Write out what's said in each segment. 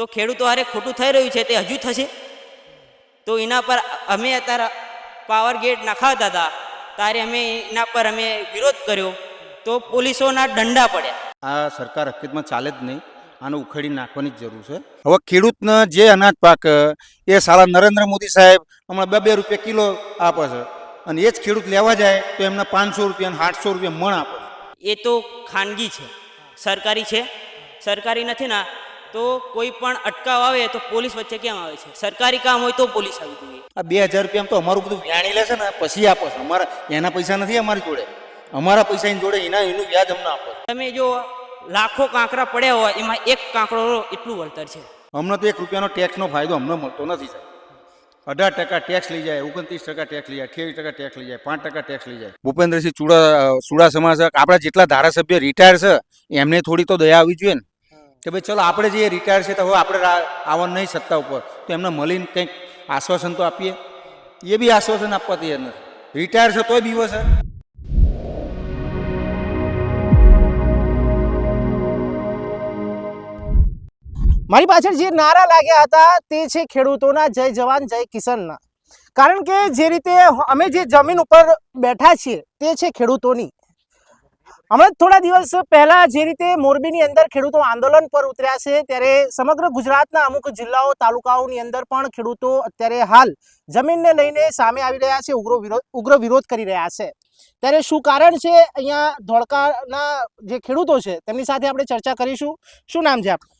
તો ખેડૂતો હારે ખોટું થઈ રહ્યું છે તે હજુ થશે. તો એના પર અમે અત્યારે પાવર ગેટ નખાવતા હતા ત્યારે અમે એના પર અમે વિરોધ કર્યો તો પોલીસોના દંડા પડ્યા. આ સરકાર હકીકતમાં ચાલે જ નહીં, આને ઉખેડી નાખવાની જ જરૂર છે. હવે ખેડૂતને જે અનાજ પાક એ સાલા નરેન્દ્ર મોદી સાહેબ હમણાં 2-2 રૂપિયા કિલો આપે છે અને એ જ ખેડૂત લેવા જાય તો એમને 500 રૂપિયા અને 800 રૂપિયા મણ આપે. એ તો ખાનગી છે, સરકારી છે સરકારી નથી ના. તો કોઈ પણ અટકાવ આવે તો પોલીસ વચ્ચે કેમ આવે છે? સરકારી કામ હોય તો પોલીસ આવી જોઈએ. આ 2000 રૂપિયામાં તો અમારું બધું વ્યાણી લે છે ને પછી આપે છે. અમારા એના પૈસા નથી અમારી જોડે, અમારા પૈસા એની જોડે એનું વ્યાજ અમને આપે. તમે જો લાખો કાંકરા પડ્યા હોય એમાં એક કાંકરો એટલું વળતર છે. અમને તો 1 રૂપિયાનો ટેક્સનો ફાયદો અમને મળતો નથી સાહેબ. 18% ટેક્સ લઈ જાય, 29% ટેક્સ લઈ જાય, 28% ટેક્સ લઈ જાય, 5% ટેક્સ લઈ જાય. ભૂપેન્દ્રસિંહ ચુડાસમા છે, આપણા જેટલા ધારાસભ્ય રિટાયર છે એમને થોડી તો દયા આવી જોઈએ ને કે ભાઈ ચલો આપણે જે રિટાયર છે તો હવે આપણે આવવાનું નહીં સત્તા ઉપર, તો એમને મળીને કંઈક આશ્વાસન તો આપીએ. એ બી આશ્વાસન આપવા તૈયાર નથી. રિટાયર છે તોય બીવો છે. મારી પાછળ જે નારા લાગ્યા હતા તે છે ખેડૂતોના જય જવાન જય કિસાનના. કારણ કે જે રીતે અમે જે જમીન ઉપર બેઠા છીએ તે છે ખેડૂતોની. હમણાં થોડા દિવસ પહેલા જે રીતે મોરબીની અંદર ખેડૂતો આંદોલન પર ઉતર્યા છે ત્યારે સમગ્ર ગુજરાતના અમુક જિલ્લાઓ તાલુકાઓની અંદર પણ ખેડૂતો અત્યારે હાલ જમીનને લઈને સામે આવી રહ્યા છે, ઉગ્ર વિરોધ કરી રહ્યા છે. ત્યારે શું કારણ છે અહીંયા ધોળકાના જે ખેડૂતો છે તેમની સાથે આપણે ચર્ચા કરીશું. શું નામ છે આપનું?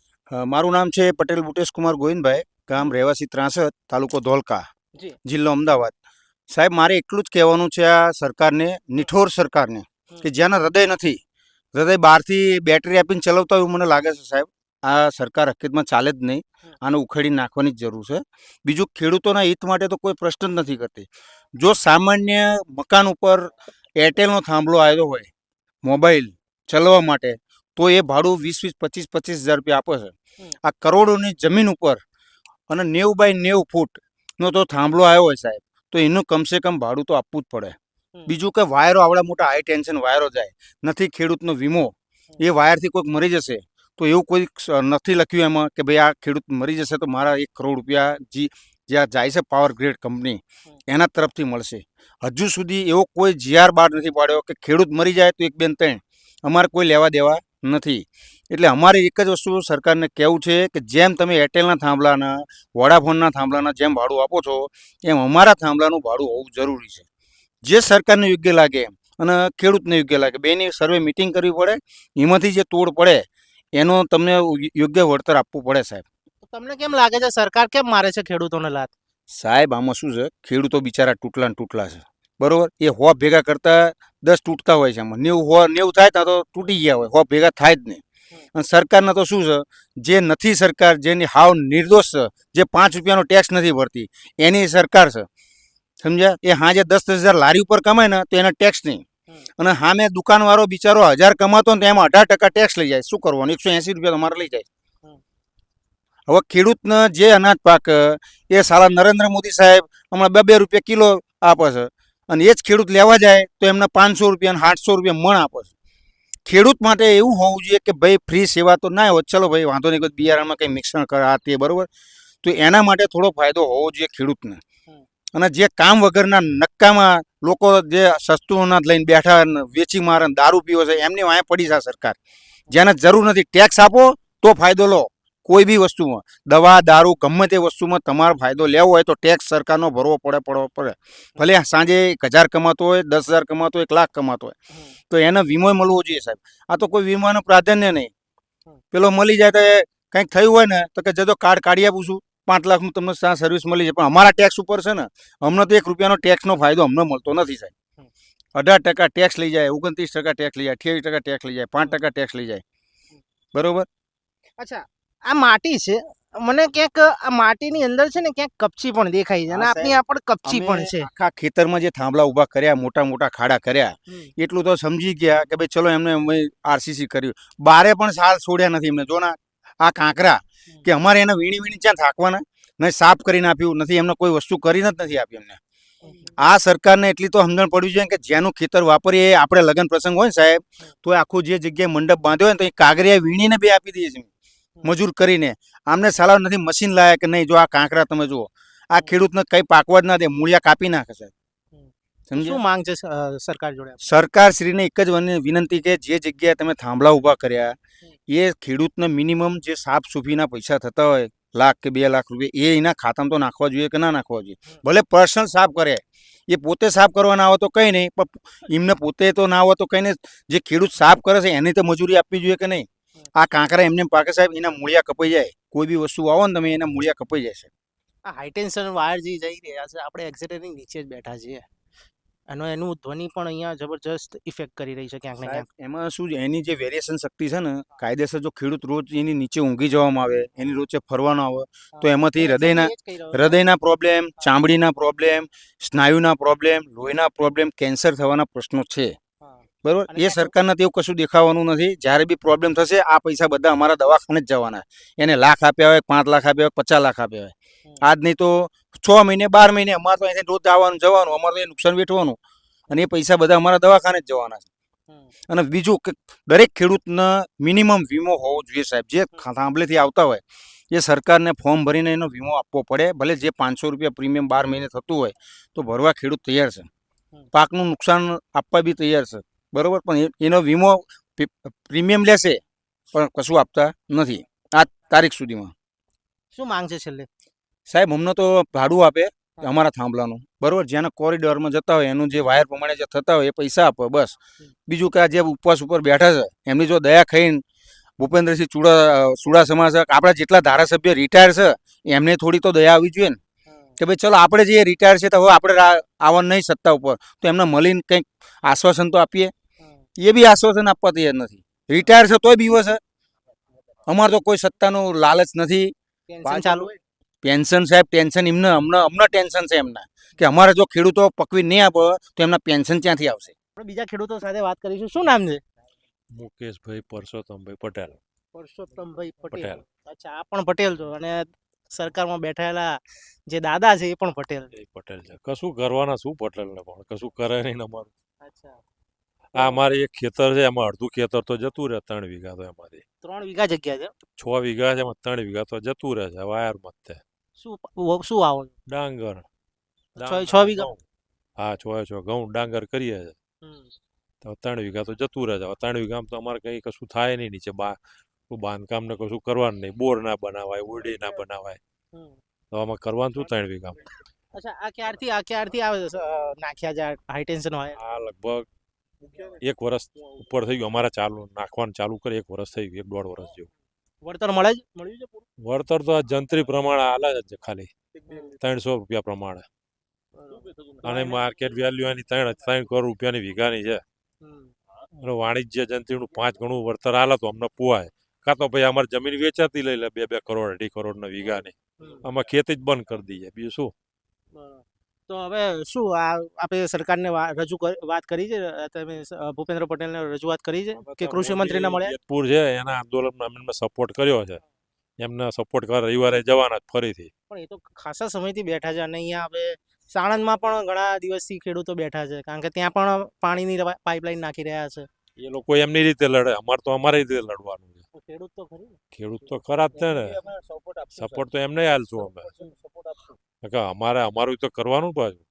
મારું નામ છે પટેલ બુટેશ કુમાર ગોવિંદભાઈ, ગામ રહેવાસી ત્રાસદ, તાલુકો ધોળકા, જિલ્લો અમદાવાદ. સાહેબ મારે એટલું જ કહેવાનું છે આ સરકારને, નિઠોર સરકારને, કે જેના હૃદય નથી, હૃદય બહારથી બેટરી આપીને ચલાવતા હોય એવું મને લાગે છે સાહેબ. આ સરકાર હકીકતમાં ચાલે જ નહીં, આને ઉખેડી નાખવાની જ જરૂર છે. બીજું ખેડૂતોના હિત માટે તો કોઈ પ્રશ્ન જ નથી કરતી. જો સામાન્ય મકાન ઉપર એરટેલનો થાંભલો આવ્યો હોય મોબાઈલ ચલાવવા માટે તો એ ભાડું 20-25 હજાર રૂપિયા આપે છે. આ કરોડોની જમીન ઉપર અને 90 બાય 90 ફૂટનો તો થાંભલો આવ્યો હોય સાહેબ, તો એનું કમસે કમ ભાડું તો આપવું જ પડે. બીજું કે વાયરો આવડા મોટા હાઈ ટેન્શન વાયરો જાય, નથી ખેડૂતનો વીમો, એ વાયરથી કોઈક મરી જશે તો એવું કોઈ નથી લખ્યું એમાં કે ભાઈ આ ખેડૂત મરી જશે તો મારા 1 કરોડ રૂપિયા જ્યાં જાય છે પાવર ગ્રીડ કંપની એના તરફથી મળશે. હજુ સુધી એવો કોઈ GR બહાર નથી પાડ્યો કે ખેડૂત મરી જાય તો 1, 2, 3 અમારે કોઈ લેવા દેવા નથી. એટલે અમારે એક જ વસ્તુ સરકારને કહેવું છે કે જેમ તમે એરટેલના થાંભલાના, વોડાફોનના થાંભલાના જેમ ભાડું આપો છો એમ અમારા થાંભલાનું ભાડું હોવું જરૂરી છે. જે સરકારને યોગ્ય લાગે અને ખેડૂતને યોગ્ય લાગે બેની સર્વે મિટિંગ કરવી પડે, એમાંથી જે તોડ પડે એનો તમને યોગ્ય વળતર આપવું પડે સાહેબ. તમને કેમ લાગે છે સરકાર કેમ મારે છે ખેડૂતોને લાત? સાહેબ આમાં શું છે, ખેડૂતો બિચારા તૂટલા છે બરોબર. એ 100 ભેગા કરતા 10 તૂટતા હોય છે. આમાં 90 થાય ત્યાં તો તૂટી ગયા હોય, 100 ભેગા થાય જ નહીં. અને સરકારના તો શું છે, જે નથી સરકાર, જેની હાવ નિર્દોષ છે, જે 5 રૂપિયાનો ટેક્સ નથી ભરતી એની સરકાર છે સમજ્યા. એ હાજે 10-10 હજાર લારી ઉપર કમાય ને તો એને ટેક્સ નહીં, અને સામે દુકાનવાળો બિચારો 1000 કમાતો ને તો એમાં 18% ટેક્સ લઈ જાય. શું કરવાનું? 180 રૂપિયા તમારે લઈ જાય. હવે ખેડૂતને જે અનાજ પાક એ સાલા નરેન્દ્ર મોદી સાહેબ હમણાં 2-2 રૂપિયા કિલો આપે છે અને એ જ ખેડૂત લેવા જાય તો એમને 500 રૂપિયા અને 800 રૂપિયા મણ આપે છે. ખેડૂત માટે એવું હોવું જોઈએ કે ભાઈ ફ્રી સેવા તો ના હોય, ચલો ભાઈ વાંધો નહીં, કોઈ બિયારણમાં કંઈ મિક્સણ કરે આ તે બરાબર, તો એના માટે થોડો ફાયદો હોવો જોઈએ ખેડૂતને. અને જે કામ વગરના નક્કામાં લોકો જે સસ્તું અનાજ લઈને બેઠા વેચી મારે દારૂ પીવો છે એમની વાંહે પડી છે સરકાર. જેને જરૂર નથી ટેક્સ આપો તો ફાયદો લો. કોઈ બી વસ્તુમાં, દવા દારૂ ગમે તે વસ્તુમાં તમારો ફાયદો લેવો હોય તો ટેક્સ સરકારનો ભરવો પડે. ભલે સાંજે 1000 કમાતો હોય, 10,000 કમાતો હોય, 1 લાખ કમાતો હોય, તો એને વીમો મળવો જોઈએ સાહેબ. આ તો કોઈ વીમાનું પ્રાધાન્ય નહીં. પેલો મળી જાય તો કંઈક થયું હોય ને તો કે જજો કાર્ડ કાઢી આપું છું, 5 લાખનું તમને સર્વિસ મળી જાય. પણ અમારા ટેક્સ ઉપર છે ને, અમને તો 1 રૂપિયાનો ટેક્સનો ફાયદો અમને મળતો નથી સાહેબ. 18% ટેક્સ લઈ જાય, 29% ટેક્સ લઈ જાય, 28% ટેક્સ લઈ જાય, 5% ટેક્સ લઈ જાય બરોબર. અચ્છા, આ માટી છે, મને ક્યાંક આ માટીની અંદર છે ને ક્યાંક કપચી પણ દેખાય છે અને આપની આ પણ કપચી પણ છે. આખા ખેતરમાં જે થાંભલા ઊભા કર્યા, મોટા ખાડા કર્યા, એટલું તો સમજી ગયા કે ભાઈ ચલો એમને RCC કર્યું. બારે પણ સાલ છોડ્યા નથી એમને. જો ના આ કાંકરા કે અમારે એને વીણી ક્યાં થાકવાના, નહીં સાફ કરીને આપ્યું નથી, એમને કોઈ વસ્તુ કરીને જ નથી આપી એમને. આ સરકારને એટલી તો સમજણ પડવી જોઈએ કે જેનું ખેતર વાપરીએ આપણે લગ્ન પ્રસંગ હોય ને સાહેબ, તો આખું જે જગ્યાએ મંડપ બાંધ્યો હોય ને તો એ કાગરિયા વીણીને બે આપી દઈએ છીએ. મજૂર કરીને. આમને સાલા નથી મશીન લાયા કે નહીં. જો આ કાંકરા તમે જુઓ, આ ખેડૂતને કંઈ પાકવા જ ના દે, મૂળિયા કાપી નાખે છે. શું સમજ્યા? માંગ છે સરકાર જોડે? સરકારશ્રીને એક જ વિનંતી કે જે જગ્યાએ તમે થાંભલા ઊભા કર્યા એ ખેડૂતને મિનિમમ જે સાફ સુફીના પૈસા થતા હોય 1,00,000 કે 2,00,000 રૂપિયા એ એના ખાતામાં તો નાખવા જોઈએ કે ના નાખવા જોઈએ. ભલે પર્સનલ સાફ કરે, એ પોતે સાફ કરવા ના આવે તો કંઈ નહીં, પણ એમને પોતે તો ના હોય તો કંઈ નહીં. જે ખેડૂત સાફ કરે છે એની તો મજૂરી આપવી જોઈએ કે નહીં. આ કાંકરા એમને પાકે સાહેબ, એના મૂળિયા કપાઈ જાય. કોઈ બી વસ્તુ આવો ને તમે, એના મૂળિયા કપાઈ જાય છે. આ હાઈ ટેન્શન વાયર જે જઈ રહ્યા છે, આપણે એક્ઝેક્ટ એની નીચે જ બેઠા છીએ, એનું ધ્વનિ પણ અહીંયા જબરજસ્ત ઇફેક્ટ કરી રહી છે ક્યાંક ને સાહેબ, ક્યાંક. એમાં શું છે, એની જે વેરિએશન શક્તિ છે ને, કાયદેસર જો ખેડૂત રોજ એની નીચે ઊંઘી જવામાં આવે, એની રોજે ફરવાનો આવે તો એમાંથી હૃદયના પ્રોબ્લેમ, ચામડીના પ્રોબ્લેમ, સ્નાયુના પ્રોબ્લેમ, લોહીના પ્રોબ્લેમ, કેન્સર થવાના પ્રશ્નો છે. બરોબર. અને એ સરકારને તેવું કશું દેખાવાનું નથી. જ્યારે બી પ્રોબ્લેમ થશે આ પૈસા બધા અમારા દવાખાને જ જવાના. એને 1,00,000 આપ્યા હોય, 5 લાખ આપ્યા હોય, 50 લાખ આપ્યા હોય, આજ નહીં તો 6 મહિને 12 મહિને અમારે તો અહીંથી રોજ જવાનું અમારે તો એ નુકસાન વેઠવાનું, અને એ પૈસા બધા અમારા દવાખાને જ જવાના છે. અને બીજું કે દરેક ખેડૂતને મિનિમમ વીમો હોવો જોઈએ સાહેબ. જે થાંભલેથી આવતા હોય એ સરકારને ફોર્મ ભરીને એનો વીમો આપવો પડે. ભલે જે 500 રૂપિયા પ્રીમિયમ 12 મહિને થતું હોય તો ભરવા ખેડૂત તૈયાર છે. પાકનું નુકસાન આપવા બી તૈયાર છે. બરોબર. પણ એનો વીમો પ્રીમિયમ લેશે પણ કશું આપતા નથી આ તારીખ સુધીમાં. શું માંગ છે છેલ્લે? સાહેબ, અમને તો ભાડું આપે અમારા થાંભલાનું. બરોબર. જેના કોરિડોરમાં જતા હોય એનું જે વાયર પ્રમાણે જે થતા હોય એ પૈસા આપે બસ. બીજું કે આ જે ઉપવાસ ઉપર બેઠા છે એમની જો દયા ખાઈને ભૂપેન્દ્રસિંહ ચુડાસમા છે, આપણા જેટલા ધારાસભ્ય રિટાયર છે એમને થોડી તો દયા આવી જોઈએ ને, કે ભાઈ ચલો આપણે જે રિટાયર છે તો હવે આપણે આવવાનું નહીં સત્તા ઉપર, તો એમને મળીને કંઈક આશ્વાસન તો આપીએ. એ બી આશ્વાસન આપવા તૈયાર નથી. રિટાયર છે તોય બીવો છે. અમારે તો કોઈ સત્તાનું લાલચ નથી. પેન્શન ચાલુ? પેન્શન સાહેબ, ટેન્શન અમને ટેન્શન છે એમના, કે અમારે જો ખેડૂતો પકવી નહીં આપે તો એમના પેન્શન ક્યાંથી આવશે. આપણે બીજા ખેડૂતો સાથે વાત કરીશું. શું નામ છે? મુકેશભાઈ પરસોત્તમભાઈ પટેલ. પરસોત્તમભાઈ પટેલ. અચ્છા, આ પણ પટેલ છો, અને સરકારમાં બેઠેલા જે દાદા છે એ પણ પટેલ. એ પટેલ છે. કશું કરવાના શું પટેલને, પણ કશું કરે નહીં અમારું. અચ્છા, આ અમારે એક ખેતર છે, એમાં અડધું ખેતર તો જતું રહે. 3 વીઘા તો એમાંથી 3 વીઘા જગ્યા છે. 6 વીઘા છે, એમાં 3 વીઘા તો જતું રહે છે વાયરમાં જ તે. શું વાવો છો? ડાંગર. 6 વીઘા? ઘઉં. હા, 6 ઘઉં ડાંગર કરીએ છે. તો 3 વીઘા તો જતું રહે છે. 3 વીઘામાં તો અમારે કંઈ કશું થાય નહીં. નીચે બાંધકામ ને કશું કરવાનું નહીં. બોર ના બનાવાય, ઓરડી ના બનાવાય, તો આમાં કરવાનું શું 3 વીઘામાં? અચ્છા, આ ક્યારથી આવે છે નાખ્યા છે હાઈ ટેન્શન હોય? આ લગભગ 1 વર્ષ ઉપર થઈ ગયું અમારે નાખવાનું ચાલુ કરે. 1 વર્ષ થઈ ગયું, 1.5 વર્ષ જેવું. વળતર મળ્યું છે પૂરું? વળતર તો આ જંત્રી પ્રમાણે હાલે છે ખાલી 300 રૂપિયા પ્રમાણે, અને માર્કેટ વેલ્યુ એની 3 કરોડ રૂપિયાની વીઘાની છે. અને વાણિજ્ય જંત્રીનું 5 ગણું વળતર હાલે તો અમને પોવાય. કાં તો ભાઈ અમારી જમીન વેચાતી લઈ લે 2 કરોડ 2.5 કરોડના વીઘાની, આમાં ખેતી જ બંધ કરી દઈએ. બીજું શું? તો હવે શું આપણે સરકારને વાત કરી છે? તમે ભૂપેન્દ્ર પટેલને રજૂઆત કરી છે કે કૃષિ મંત્રીને મળ્યા? જેતપુર છે એના આંદોલનમાં એમને સપોર્ટ કર્યો છે. એમને સપોર્ટ કરે રવિવારે જવાના ફરીથી. પણ એ તો ખાસા સમયથી બેઠા છે, અને અહીંયા આપણે સાણંદમાં પણ ઘણા દિવસથી ખેડૂતો બેઠા છે, કારણ કે ત્યાં પણ પાણીની પાઇપલાઇન નાખી રહ્યા છે. એ લોકો એમની રીતે લડે, અમારે તો અમારી રીતે લડવાનું છે. ખેડૂત તો ખરી ને? ખેડૂત તો ખરા જ છે ને. સપોર્ટ તો એમને હાલશું અમે. અમારું તો કરવાનું પાછું.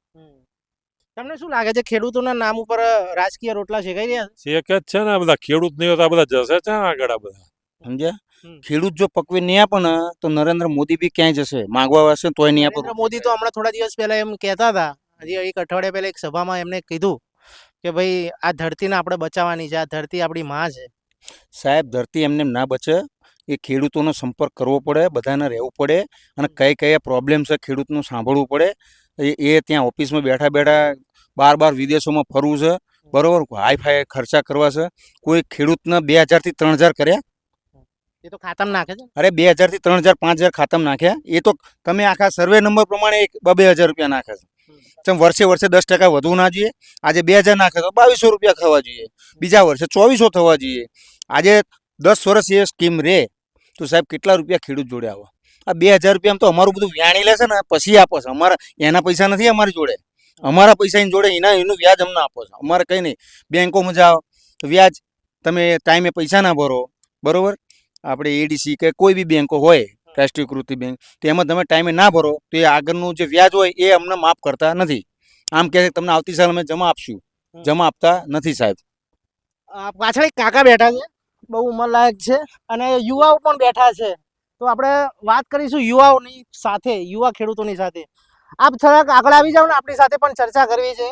તમને શું લાગે છે, ખેડૂતોના નામ ઉપર રાજકીય રોટલા શેકાઈ રહ્યા શેક જ છે ને. બધા ખેડૂત નહીં હોતા બધા જશે છે આગળ. આ બધા સમજ્યા? ખેડૂત જો પકવી નહીં આપે ને તો નરેન્દ્ર મોદી બી ક્યાંય જશે, માંગવા આવશે તોય નહીં આપે. નરેન્દ્ર મોદી તો હમણાં થોડા દિવસ પહેલા એમ કહેતા હતા, હજી 1 અઠવાડિયા પહેલા એક સભામાં એમને કીધું કે ભાઈ આ ધરતીને આપણે બચાવવાની છે, આ ધરતી આપણી માં છે. સાહેબ, ધરતી એમને ના બચે. એ ખેડૂતોનો સંપર્ક કરવો પડે, બધાને રહેવું પડે, અને કયા પ્રોબ્લેમ છે ખેડૂતનું સાંભળવું પડે. એ ત્યાં ઓફિસમાં બેઠા બેઠા બાર વિદેશોમાં ફરવું છે. બરોબર. હાઈફાઈ ખર્ચા કરવા છે. કોઈ ખેડૂતને 2000 થી 3000 કર્યા? એ તો ખાતામાં નાખે છે. અરે 2000 થી 3000 5000 ખાતામાં નાખ્યા. એ તો તમે આખા સર્વે નંબર પ્રમાણે 2-2000 રૂપિયા નાખે છે. ચમ વર્ષે 10% વધવું ના જોઈએ. આજે 2000 નાખે તો 2200 રૂપિયા થવા જોઈએ. બીજા વર્ષે 2400 થવા જોઈએ. આજે 10 વર્ષ એ સ્કીમ રે તો સાહેબ કેટલા રૂપિયા ખેડૂત જોડે આવે? આ 2000 રૂપિયામાં તો અમારું બધું વ્યાણી લેશે ને પછી આપે છે. અમારા એના પૈસા નથી અમારી જોડે. અમારા પૈસા એની જોડે એનું વ્યાજ અમને આપો છો. અમારે કંઈ નહીં. બેંકોમાં જાઓ તો વ્યાજ, તમે ટાઈમે પૈસા ના ભરો, બરોબર, આપણે એડીસી કે કોઈ બી બેંકો હોય રાષ્ટ્રીયકૃત બેંક તેમાં તમે ટાઈમે ના ભરો તો એ આગળનું જે વ્યાજ હોય એ અમને માફ કરતા નથી. આમ કહે છે તમને આવતી સાલ અમે જમા આપશું, જમા આપતા નથી સાહેબ. પાછળ એક કાકા બેઠા છે, બહુ ઉંમરલાયક છે, અને યુવાઓ પણ બેઠા છે. તો આપણે વાત કરીશું યુવાઓની સાથે, યુવા ખેડૂતોની સાથે. આપ થોડાક આગળ આવી જાઓ ને, આપણી સાથે પણ ચર્ચા કરવી છે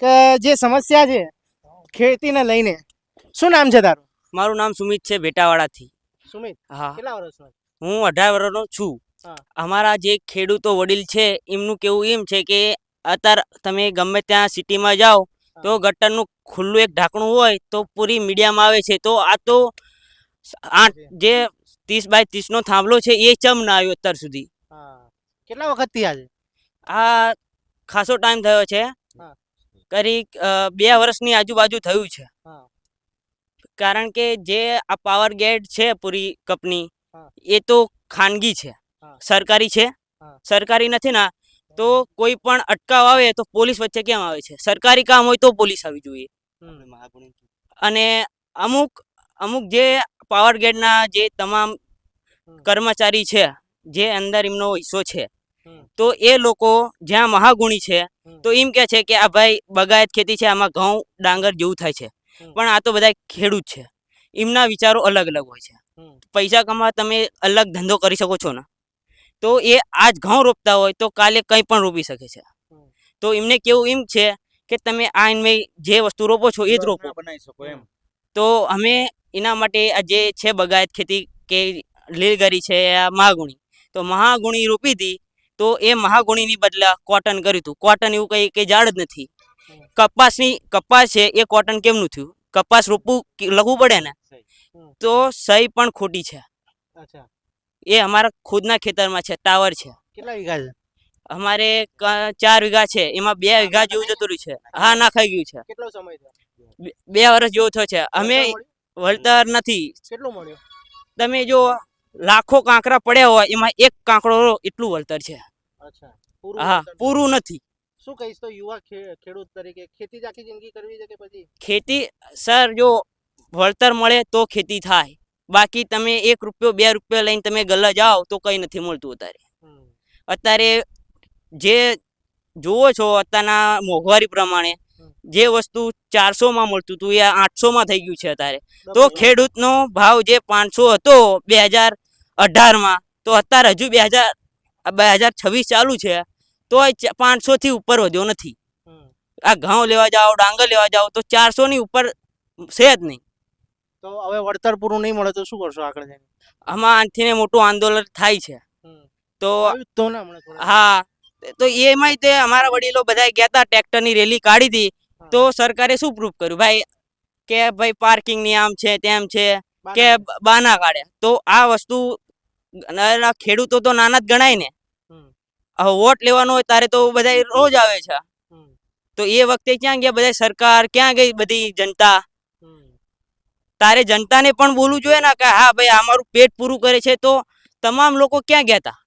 કે જે સમસ્યા છે ખેતીને લઈને. શું નામ છે તારું? મારું નામ સુમિત છે, ભેટાવાડાથી. સુમિત, હા, કેટલા વર્ષનો? હું 18 વર્ષનો છું. હા. અમારા જે ખેડૂતો વડીલ છે એમનું કેવું એમ છે કે અત્યારે તમે ગમે ત્યાં સિટીમાં જાઓ તો ગટરનું ખુલ્લું એક ઢાંકણું હોય તો પૂરી મીડિયામાં આવે છે. તો આ તો જે 30 બાય 30 નો થાંભલો છે એ ચમ ના આવ્યો અત્યાર સુધી. કેટલા વખતથી આજે? આ ખાસો ટાઈમ થયો છે, હા. કરી 2 વર્ષની આજુબાજુ થયું છે. હા. કારણ કે જે આ પાવર ગેટ છે પૂરી કંપની હા. એ તો ખાનગી છે, હા. સરકારી છે. હા. સરકારી નથી ના, તો કોઈ પણ અટકાવ આવે તો પોલીસ વચ્ચે કેમ આવે છે? સરકારી કામ હોય તો પોલીસ આવી જોઈએ. અને અમુક અમુક જે પાવર ગેટના જે તમામ કર્મચારી છે, જે અંદર એમનો હિસ્સો છે, તો એ લોકો જ્યાં મહાગુણી છે તો એમ કે છે કે આ ભાઈ બગાયત ખેતી છે, આમાં ઘઉં ડાંગર જેવું થાય છે. પણ આ તો બધા ખેડૂત છે, એમના વિચારો અલગ અલગ હોય છે. પૈસા કમાવા તમે અલગ ધંધો કરી શકો છો ને, તો એ આજ ઘઉં રોપતા હોય તો કાલે કંઈ પણ રોપી શકે છે. તો એમને કેવું એમ છે કે તમે આ એમને જે વસ્તુ રોપો છો એ જ રોપો. બનાવી શકો એમ. તો અમે એના માટે આ જે છે બગાયત ખેતી કે લીલગરી છે આ મહાગુણી, તો મહાગુણી રોપી હતી. તો એ મહાગુણીની બદલા કોટન કર્યું હતું. કોટન એવું કંઈ ઝાડ જ નથી. કપાસ છે એ કોટન કેમનું થયું? કપાસ રોપવું લખવું પડે ને, તો સહી પણ ખોટી છે. એ અમારા ખુદના ખેતરમાં છે, ટાવર છે. કેટલા વીઘા છે? અમારે 4 વીઘા છે, એમાં 2 વીઘા જેવું જતું રહ્યું છે. હા, નાખાઈ ગયું છે. કેટલો સમય થયો? 2 વર્ષ જેવો થયો છે. અમે વળતર નથી. કેટલું મળ્યું? તમે જો લાખો કાંકરા પડ્યા હોય એમાં એક કાંકરો એટલું વળતર છે. અચ્છા, હા, પૂરું નથી. શું કહીશ તો યુવા ખેડૂત તરીકે ખેતી જ આખી જિંદગી કરવી છે કે પછી? ખેતી સર, જો વળતર મળે તો ખેતી થાય, બાકી તમે 1 રૂપિયો 2 રૂપિયા લઈને તમે ગલ્લા જાઓ તો કંઈ નથી મળતું. અત્યારે જે જુઓ છો અત્યારના મોંઘવારી પ્રમાણે જે વસ્તુ 400માં મળતું હતું એ 800માં થઈ ગયું છે અત્યારે. તો ખેડૂતનો ભાવ જે 500 હતો 2018માં, તો અત્યારે હજુ 2026 ચાલુ છે તો 500 થી ઉપર વધ્યો નથી. આ ઘઉં લેવા જાઓ, ડાંગર લેવા જાઓ તો 400 ની ઉપર છે જ નહીં. તો હવે વળતર પૂરું નહીં મળે તો શું કરશો આગળ જઈને? આમાં આથી મોટું આંદોલન થાય છે. તો તો ના મળે થોડા. હા, તો એમાંય તે અમારા વડીલો બધા ગયા હતા, ટ્રેક્ટરની રેલી કાઢી હતી. તો સરકારે શું પ્રૂફ કર્યું ભાઈ કે ભાઈ પાર્કિંગની આમ છે તેમ છે કે બાના કાઢ્યા. તો આ વસ્તુ ખેડૂતો તો નાના જ ગણાય ને. હવે વોટ લેવાનો હોય ત્યારે તો બધા રોજ આવે છે. તો એ વખતે ક્યાં ગયા બધા? સરકાર ક્યાં ગઈ? બધી જનતા. તારે જનતાને પણ બોલવું જોઈએ ને કે હા ભાઈ અમારું પેટ પૂરું કરે છે. તો તમામ લોકો ક્યાં ગયા હતા?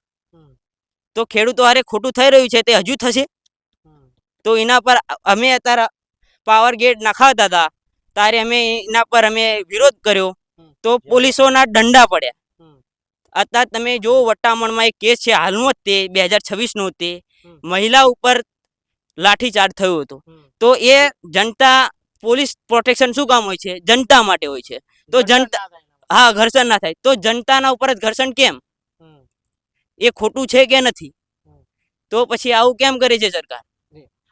તો ખેડૂતો હારે ખોટું થઈ રહ્યું છે તે હજુ થશે. તો એના પર અમે અત્યારે પાવર ગેટ નખાવતા હતા ત્યારે અમે એના પર અમે વિરોધ કર્યો તો પોલીસોના દંડા પડ્યા. અત્યારે તમે જો વટામણમાં એક કેસ છે હાલનો જ, તે 2026નો, તે મહિલા ઉપર લાઠીચાર્જ થયો હતો. તો એ જનતા, પોલીસ પ્રોટેક્શન શું કામ હોય છે? જનતા માટે હોય છે. તો જનતા, હા, ઘર્ષણ ના થાય. તો જનતાના ઉપર જ ઘર્ષણ કેમ? એ ખોટું છે કે નથી? તો પછી આવું કેમ કરે છે સરકાર?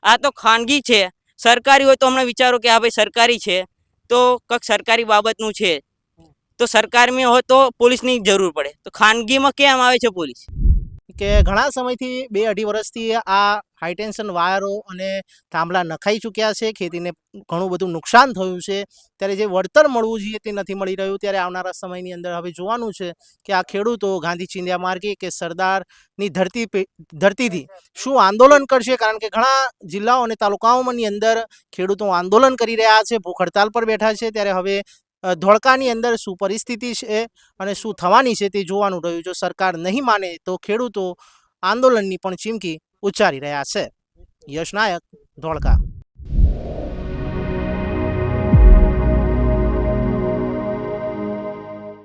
આ તો ખાનગી છે. સરકારી હોય તો હમણાં વિચારો કે હા ભાઈ સરકારી છે તો કંઈક સરકારી બાબતનું છે, તો સરકારમાં હોય તો પોલીસની જરૂર પડે. તો ખાનગીમાં કેમ આવે છે પોલીસ? કે ઘણા સમયથી 2-2.5 વર્ષથી આ હાઈટેન્શન વાયરો અને થાંભલા નખાઈ ચૂક્યા છે, ખેતીને ઘણું બધું નુકસાન થયું છે. ત્યારે જે વળતર મળવું જોઈએ તે નથી મળી રહ્યું. ત્યારે આવનારા સમયની અંદર હવે જોવાનું છે કે આ ખેડૂતો ગાંધી ચિંધ્યા માર્ગે કે સરદારની ધરતીથી શું આંદોલન કરશે. કારણ કે ઘણા જિલ્લાઓ અને તાલુકાઓની અંદર ખેડૂતો આંદોલન કરી રહ્યા છે, ભૂખ હડતાલ પર બેઠા છે. ત્યારે હવે ધોળકાની અંદર શું પરિસ્થિતિ છે અને શું થવાની છે તે જોવાનું રહ્યું. જો સરકાર નહીં માને તો ખેડૂતો આંદોલનની પણ ચીમકી ઉચ્ચારી રહ્યા છે. યશ નાયક, ધોળકા.